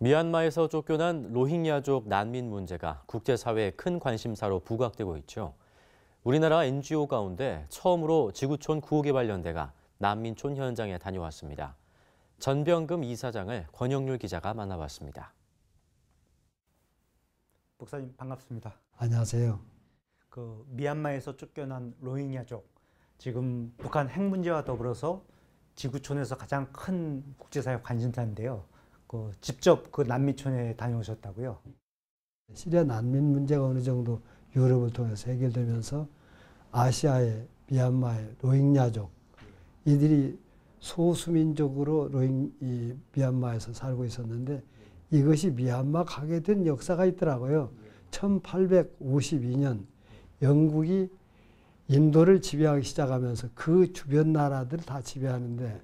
미얀마에서 쫓겨난 로힝야족 난민 문제가 국제사회의 큰 관심사로 부각되고 있죠. 우리나라 NGO 가운데 처음으로 지구촌 구호개발연대가 난민촌 현장에 다녀왔습니다. 전병금 이사장을 권영률 기자가 만나봤습니다. 목사님 반갑습니다. 안녕하세요. 미얀마에서 쫓겨난 로힝야족, 지금 북한 핵 문제와 더불어서 지구촌에서 가장 큰 국제사회 관심사인데요. 직접 그 난민촌에 다녀오셨다고요? 시리아 난민 문제가 어느 정도 유럽을 통해서 해결되면서 아시아의 미얀마의 로힝야족, 이들이 소수민족으로 미얀마에서 살고 있었는데 이것이 미얀마 가게 된 역사가 있더라고요. 1852년 영국이 인도를 지배하기 시작하면서 그 주변 나라들 다 지배하는데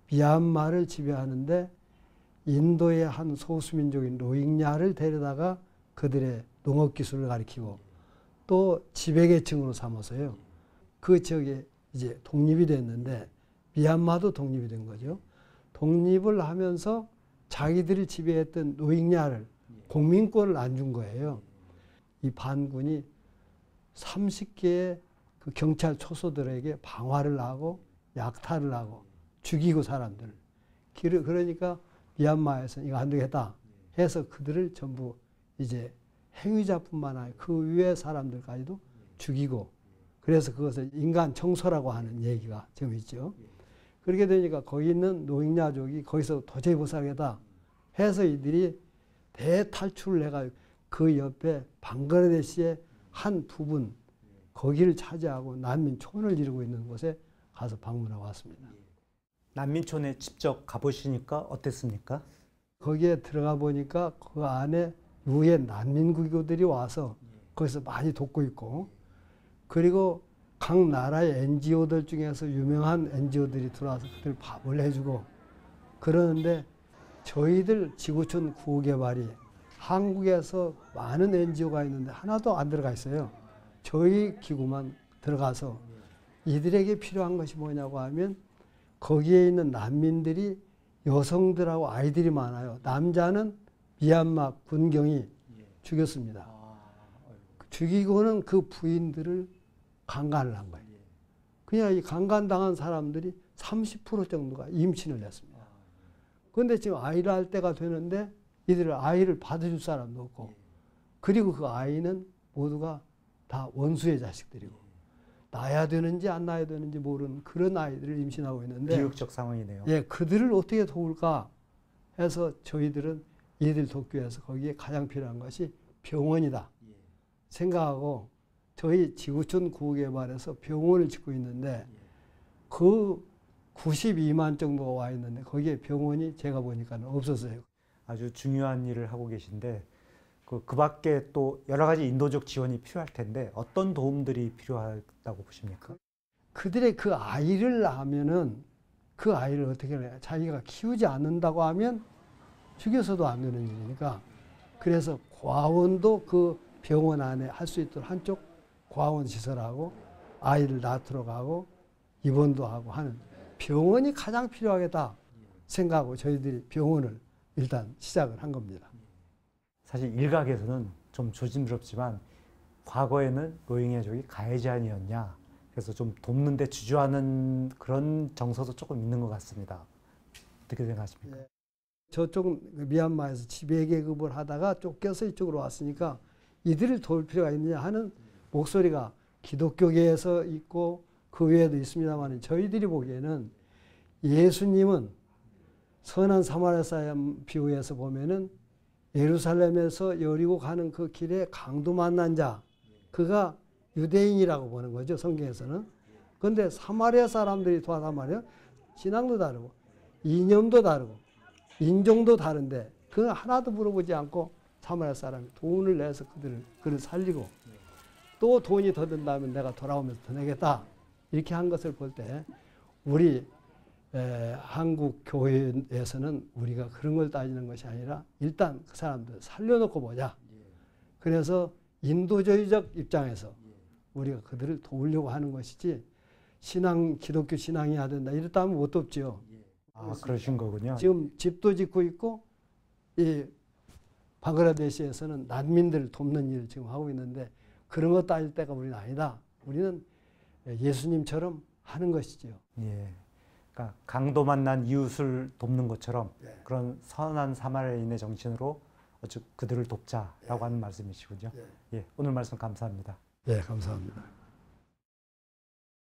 미얀마를 지배하는데 인도의 한 소수민족인 로힝야를 데려다가 그들의 농업기술을 가르치고 또 지배계층으로 삼아서요. 그 지역에 이제 독립이 됐는데 미얀마도 독립이 된 거죠. 독립을 하면서 자기들이 지배했던 로힝야를 공민권을 안 준 거예요. 이 반군이 30개의 그 경찰 초소들에게 방화를 하고 약탈을 하고 죽이고 사람들을. 그러니까 미얀마에서 이거 안 되겠다 해서 그들을 전부 이제 행위자뿐만 아니라 그 위에 사람들까지도 죽이고, 그래서 그것을 인간 청소라고 하는 얘기가 지금 있죠. 그렇게 되니까 거기 있는 로힝야족이 거기서 도저히 못 살겠다 해서 이들이 대탈출을 해가지고 그 옆에 방글라데시의 한 부분 거기를 차지하고 난민촌을 이루고 있는 곳에 가서 방문하고 왔습니다. 난민촌에 직접 가보시니까 어땠습니까? 거기에 들어가 보니까 그 안에 유해 난민구교들이 와서 거기서 많이 돕고 있고, 그리고 각 나라의 NGO들 중에서 유명한 NGO들이 들어와서 그들 밥을 해주고 그러는데, 저희들 지구촌 구호개발이 한국에서 많은 NGO가 있는데 하나도 안 들어가 있어요. 저희 기구만 들어가서 이들에게 필요한 것이 뭐냐고 하면 거기에 있는 난민들이 여성들하고 아이들이 많아요. 남자는 미얀마 군경이 죽였습니다. 죽이고는 그 부인들을 강간을 한 거예요. 그냥 이 강간당한 사람들이 30% 정도가 임신을 했습니다. 그런데 지금 아이를 할 때가 되는데 이들 아이를 받아줄 사람도 없고, 그리고 그 아이는 모두가 다 원수의 자식들이고 낳아야 되는지 안 낳아야 되는지 모르는 그런 아이들을 임신하고 있는데, 비극적 상황이네요. 예, 그들을 어떻게 도울까 해서 저희들은 이들 돕기 위해서 거기에 가장 필요한 것이 병원이다 생각하고, 저희 지구촌 구호개발에서 병원을 짓고 있는데 그 92만 정도가 와 있는데 거기에 병원이 제가 보니까는 없었어요. 아주 중요한 일을 하고 계신데 그 밖에 또 여러 가지 인도적 지원이 필요할 텐데 어떤 도움들이 필요하다고 보십니까? 그들의 그 아이를 낳으면은 그 아이를 어떻게 해야, 자기가 키우지 않는다고 하면 죽여서도 안 되는 일이니까, 그래서 과원도 그 병원 안에 할 수 있도록 한쪽 과원 시설하고 아이를 낳도록 하고 입원도 하고 하는 병원이 가장 필요하겠다 생각하고 저희들이 병원을 일단 시작을 한 겁니다. 사실 일각에서는 좀 조심스럽지만 과거에는 로힝야족이 가해자 아니었냐, 그래서 좀 돕는 데 주저하는 그런 정서도 조금 있는 것 같습니다. 어떻게 생각하십니까? 네. 저쪽 미얀마에서 지배계급을 하다가 쫓겨서 이쪽으로 왔으니까 이들을 도울 필요가 있느냐 하는 목소리가 기독교계에서 있고 그 외에도 있습니다만, 저희들이 보기에는 예수님은 선한 사마리아 사람 비유에서 보면은 예루살렘에서 여리고 가는 그 길에 강도 만난 자, 그가 유대인이라고 보는 거죠, 성경에서는. 그런데 사마리아 사람들이 도와단 말이에요. 신앙도 다르고 이념도 다르고 인종도 다른데 그 하나도 물어보지 않고 사마리아 사람이 돈을 내서 그를 살리고, 또 돈이 더 든다면 내가 돌아오면서 더 내겠다 이렇게 한 것을 볼 때, 우리 한국 교회에서는 우리가 그런 걸 따지는 것이 아니라 일단 그 사람들 살려놓고 보자. 그래서 인도주의적 입장에서 우리가 그들을 도우려고 하는 것이지, 기독교 신앙이 해야 된다 이렇다면 못 돕죠. 아, 그러신 거군요. 지금 집도 짓고 있고 이 방글라데시에서는 난민들을 돕는 일을 지금 하고 있는데 그런 거 따질 때가 우리는 아니다. 우리는 예수님처럼 하는 것이지요. 예. 그러니까 강도 만난 이웃을 돕는 것처럼 예. 그런 선한 사마리아인의 정신으로 그들을 돕자라고 하는 말씀이시군요. 예. 예. 오늘 말씀 감사합니다. 예, 감사합니다.